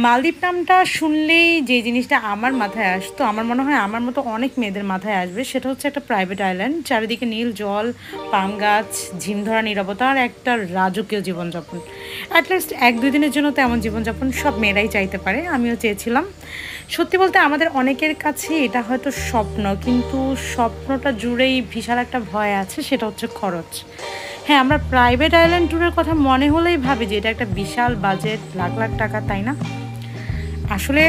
মালদ্বীপ নামটা শুনলেই যে জিনিসটা আমার মাথায় আসতো, আমার মনে হয় আমার মতো অনেক মেয়েদের মাথায় আসবে, সেটা হচ্ছে একটা প্রাইভেট আইল্যান্ড, চারিদিকে নীল জল, পাম গাছ, ঝিমধরা নীরবতা আর একটা রাজকীয় জীবনযাপন। অ্যাটলিস্ট 1-2 দিনের জন্য তো এমন জীবনযাপন সব মেয়েরাই চাইতে পারে, আমিও চেয়েছিলাম। সত্যি বলতে আমাদের অনেকের কাছে এটা হয়তো স্বপ্ন, কিন্তু স্বপ্নটা জুড়েই বিশাল একটা ভয় আছে, সেটা হচ্ছে খরচ। হ্যাঁ, আমরা প্রাইভেট আইল্যান্ড ট্যুরের কথা মনে হলেই ভাবি যে এটা একটা বিশাল বাজেট, লাখ লাখ টাকা, তাই না? আসলে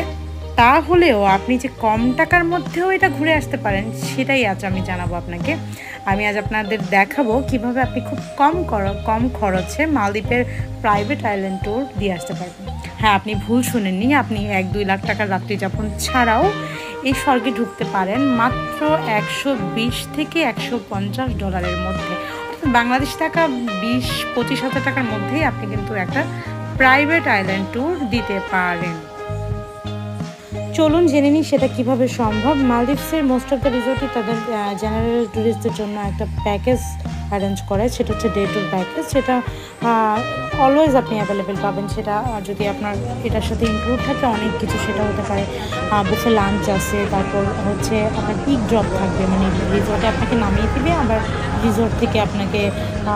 তা হলেও আপনি যে কম টাকার মধ্যেও এটা ঘুরে আসতে পারেন, সেটাই আজ আমি জানাবো আপনাকে। আমি আজ আপনাদের দেখাবো কিভাবে আপনি খুব কম খরচে মালদ্বীপের প্রাইভেট আইল্যান্ড ট্যুর দিয়ে আসতে পারবেন। হ্যাঁ, আপনি ভুল শুনেননি, আপনি 1-2 লাখ টাকার রাত্রি যাপন ছাড়াও এই স্বর্গে ঢুকতে পারেন মাত্র 120 থেকে $150 মধ্যে। অর্থাৎ বাংলাদেশ টাকা 20-25 হাজার টাকার মধ্যেই আপনি কিন্তু একটা প্রাইভেট আইল্যান্ড ট্যুর দিতে পারেন। চলুন জেনে নিই সেটা কিভাবে সম্ভব। মালদ্বীপসের মোস্ট অফ দ্য রিসোর্টই তাদের জেনারেল ট্যুরিস্টদের জন্য একটা প্যাকেজ অ্যারেঞ্জ করে, সেটা হচ্ছে ডে ট্যুর প্যাকেজ। সেটা অলওয়েজ আপনি অ্যাভেলেবেল পাবেন। সেটা যদি আপনার এটার সাথে ইনক্লুড থাকে অনেক কিছু, সেটা হতে পারে বুফে লাঞ্চ আছে, তারপর হচ্ছে আপনার পিক ড্রপ থাকবে, মানে রিসোর্টে আপনাকে নামিয়ে দিবে, আবার রিসোর্ট থেকে আপনাকে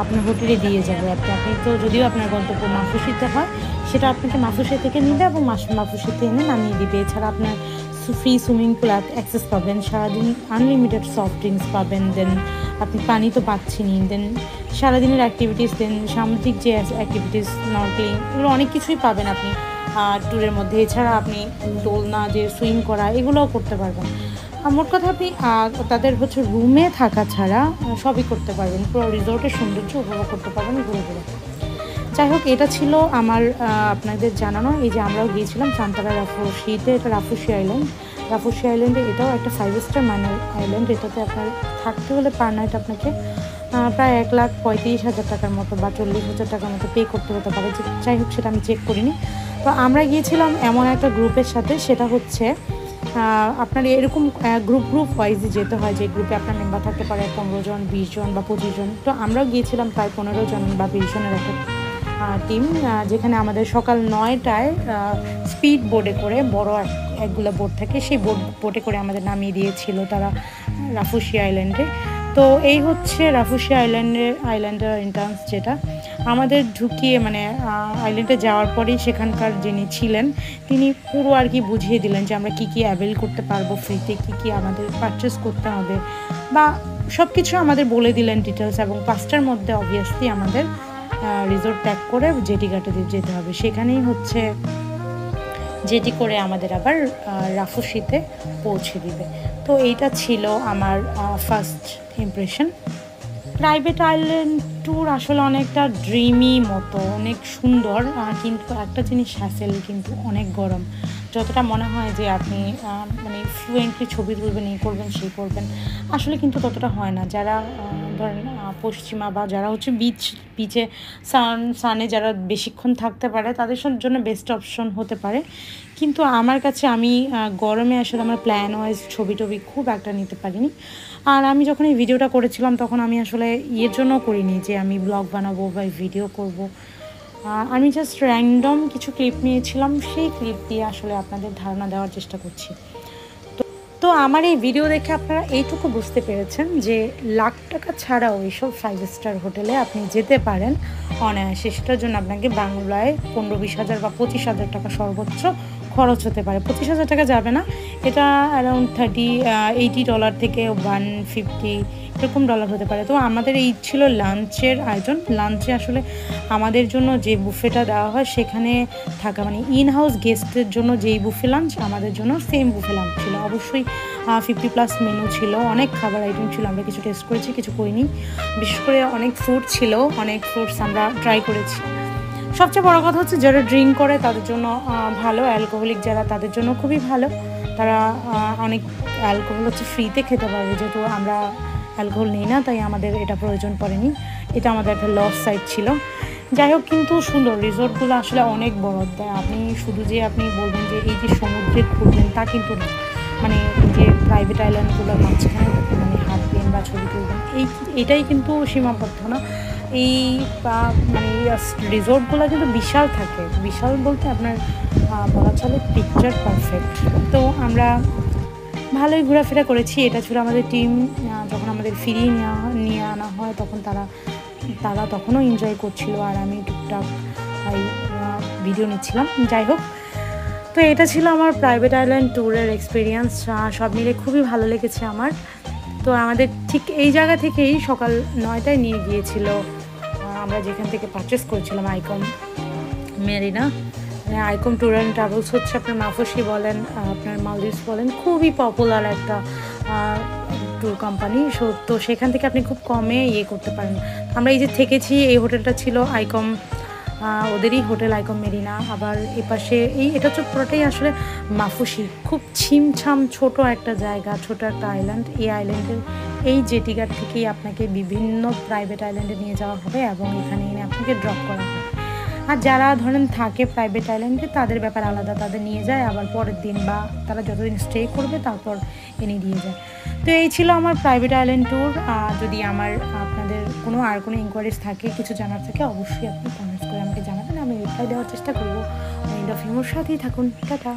আপনার হোটেলে দিয়ে যাবে। আপনি তো যদিও আপনার গন্তব্য মাফুসিতে হয়, সেটা আপনাকে মাফুসি থেকে নিবে এবং মাফুসিতে এনে নামিয়ে দিবে। এছাড়া আপনার ফ্রি সুইমিং পুল অ্যাক্সেস পাবেন, সারাদিন আনলিমিটেড সফট ড্রিঙ্কস পাবেন, দেন আপনি পানি তো পাচ্ছেনই, দেন সারাদিনের অ্যাক্টিভিটিস, দেন সামুদ্রিক যে অ্যাক্টিভিটিস, স্নরকেলিং, এগুলো অনেক কিছুই পাবেন আপনি ট্যুরের মধ্যে। এছাড়া আপনি দোলনা, যে সুইম করা, এগুলোও করতে পারবেন। মোট কথা আপনি তাদের হচ্ছে রুমে থাকা ছাড়া সবই করতে পারবেন, পুরো রিসোর্টের সৌন্দর্য উপভোগ করতে পারবেন ঘুরে ঘুরে। যাই হোক, এটা ছিল আমার আপনাদের জানানো। এই যে আমরাও গিয়েছিলাম সান্তারা রাফুসিতে, এটা রাফুসি আইল্যান্ড। রাফুসি আইল্যান্ডে এটাও একটা 5 স্টার মাইনার আইল্যান্ড। এটাতে আপনার থাকতে হলে পার নাইট আপনাকে প্রায় 1,35,000 টাকার মতো বা 40,000 টাকার মতো পে করতে হতে পারে। যাই হোক, সেটা আমি চেক করিনি। তো আমরা গিয়েছিলাম এমন একটা গ্রুপের সাথে, সেটা হচ্ছে আপনার এরকম গ্রুপ ওয়াইজই যেতে হয়, যে গ্রুপে আপনার মেম্বার থাকতে পারে 15 জন, 20 জন বা 25 জন। তো আমরাও গিয়েছিলাম প্রায় 15 জন বা 20 জনের একটা টিম, যেখানে আমাদের সকাল 9টায় স্পিড বোটে করে, বড় একগুলো বোট থাকে, সেই বোটে করে আমাদের নামিয়ে দিয়েছিল তারা রাফুসি আইল্যান্ডে। তো এই হচ্ছে রাফুসি আইল্যান্ডের এন্ট্রান্স, যেটা আমাদের ঢুকিয়ে মানে আইল্যান্ডে যাওয়ার পরেই সেখানকার যিনি ছিলেন তিনি পুরো আর কি বুঝিয়ে দিলেন যে আমরা কী কী অ্যাভেল করতে পারবো ফ্রিতে, কী কী আমাদের পারচেস করতে হবে, বা সব কিছু আমাদের বলে দিলেন ডিটেলস। এবং 5টার মধ্যে অবভিয়াসলি আমাদের রিসোর্ট ত্যাগ করে জেটি ঘাটে যেতে হবে। সেখানেই হচ্ছে জেটি করে আমাদের আবার রাফুসিতে পৌঁছে দিবে। তো এইটা ছিল আমার first impression. Private island tour আসলে অনেকটা ড্রিমি মতো, অনেক সুন্দর, কিন্তু একটা জিনিস হ্যাসেল, কিন্তু অনেক গরম। যতটা মনে হয় যে আপনি মানে ফ্লুয়েন্টলি ছবি তুলবেন, এই করবেন সেই করবেন, আসলে কিন্তু ততটা হয় না। যারা ধরেন পশ্চিমা বা যারা হচ্ছে বিচে সানে যারা বেশিক্ষণ থাকতে পারে, তাদের জন্য বেস্ট অপশন হতে পারে। কিন্তু আমার কাছে, আমি গরমে আসলে আমার প্ল্যান ওয়াইজ ছবি টবি খুব একটা নিতে পারিনি। আর আমি যখন এই ভিডিওটা করেছিলাম, তখন আমি আসলে ইয়ের জন্য করিনি যে আমি ব্লগ বানাবো বা ভিডিও করব। আমি জাস্ট র্যান্ডম কিছু ক্লিপ নিয়েছিলাম, সেই ক্লিপ দিয়ে আসলে আপনাদের ধারণা দেওয়ার চেষ্টা করছি। তো আমার এই ভিডিও দেখে আপনারা এইটুকু বুঝতে পেরেছেন যে লাখ টাকা ছাড়াও এইসব 5 স্টার হোটেলে আপনি যেতে পারেন অনায়াসে। সেটার জন্য আপনাকে বাংলায় 15-20 হাজার বা 25,000 টাকা সর্বোচ্চ খরচ হতে পারে। 25,000 টাকা যাবে না, এটা অ্যারাউন্ড $80 থেকে $150 এরকম ডলার হতে পারে। তো আমাদের এই ছিল লাঞ্চের আয়োজন। লাঞ্চে আসলে আমাদের জন্য যে বুফেটা দেওয়া হয়, সেখানে থাকা মানে ইন হাউস গেস্টদের জন্য যেই বুফে লাঞ্চ, আমাদের জন্য সেম বুফে লাঞ্চ ছিল। অবশ্যই 50+ মেনু ছিল, অনেক খাবার আইটেম ছিল। আমরা কিছু টেস্ট করেছি, কিছু করিনি। বিশেষ করে অনেক ফ্রুট ছিল, অনেক ফ্রুটস আমরা ট্রাই করেছি। সবচেয়ে বড় কথা হচ্ছে যারা ড্রিঙ্ক করে তাদের জন্য ভালো, অ্যালকোহলিক যারা, তাদের জন্য খুবই ভালো। তারা অনেক অ্যালকোহল হচ্ছে ফ্রিতে খেতে পারবে, যেহেতু আমরা অ্যালকোহল নিই না, তাই আমাদের এটা প্রয়োজন পড়েনি। এটা আমাদের একটা লস সাইড ছিল। যাই হোক, কিন্তু সুন্দর রিসোর্টগুলো আসলে অনেক বড় দেয়। আপনি শুধু যে আপনি বলবেন যে এই যে সমুদ্রে ঘুরবেন, তা কিন্তু না। মানে যে প্রাইভেট আইল্যান্ডগুলোর মাঝখানে মানে হাঁটবেন বা ছবি তুলবেন, এটাই কিন্তু সীমাবদ্ধ না। এই মানে রিসোর্টগুলো কিন্তু বিশাল থাকে। বিশাল বলতে আপনার বলা চলে পিকচার পারফেক্ট। তো আমরা ভালোই ঘোরাফেরা করেছি। এটা ছিল আমাদের টিম। যখন আমাদের ফিরিয়ে নিয়ে আনা হয় তখন তারা তখনও এনজয় করছিল, আর আমি টুকটাক ভিডিও নিচ্ছিলাম। যাই হোক, তো এটা ছিল আমার প্রাইভেট আইল্যান্ড ট্যুরের এক্সপিরিয়েন্স। সব মিলে খুবই ভালো লেগেছে আমার। তো আমাদের ঠিক এই জায়গা থেকেই সকাল 9টায় নিয়ে গিয়েছিল আমরা যেখান থেকে পারচেস করেছিলাম, I.Com Marina. I.Com tour and travels হচ্ছে আপনার মাফুসি বলেন, আপনার মালদ্বীপস বলেন, খুবই পপুলার একটা ট্যুর কোম্পানি। তো সেখান থেকে আপনি খুব কমে করতে পারেন। আমরা এই যে থেকেছি, এই হোটেলটা ছিল আইকম, ওদেরই হোটেল আইকম মেরিনা। আবার এপাশে এটা হচ্ছে পুরোটাই আসলে মাফুসি, খুব ছিমছাম ছোট একটা জায়গা, ছোট একটা আইল্যান্ড। এই আইল্যান্ডের এই জেটিঘাট থেকেই আপনাকে বিভিন্ন প্রাইভেট আইল্যান্ডে নিয়ে যাওয়া হবে এবং এখানে এনে আপনাকে ড্রপ করা হবে। আর যারা ধরেন থাকে প্রাইভেট আইল্যান্ডে, তাদের ব্যাপার আলাদা, তাদের নিয়ে যায় আবার পরের দিন বা তারা যতদিন স্টে করবে তারপর এনে দিয়ে যায়। তো এই ছিল আমার প্রাইভেট আইল্যান্ড ট্যুর। যদি আপনাদের আর কোনো ইনকোয়ারিজ থাকে, কিছু জানার থাকে, অবশ্যই আপনি কমেন্টস করে আমাকে জানাবেন, আমি রিপ্লাই দেওয়ার চেষ্টা করবো। এন্ড অফ ইউর সাথেই থাকুন। টাটা।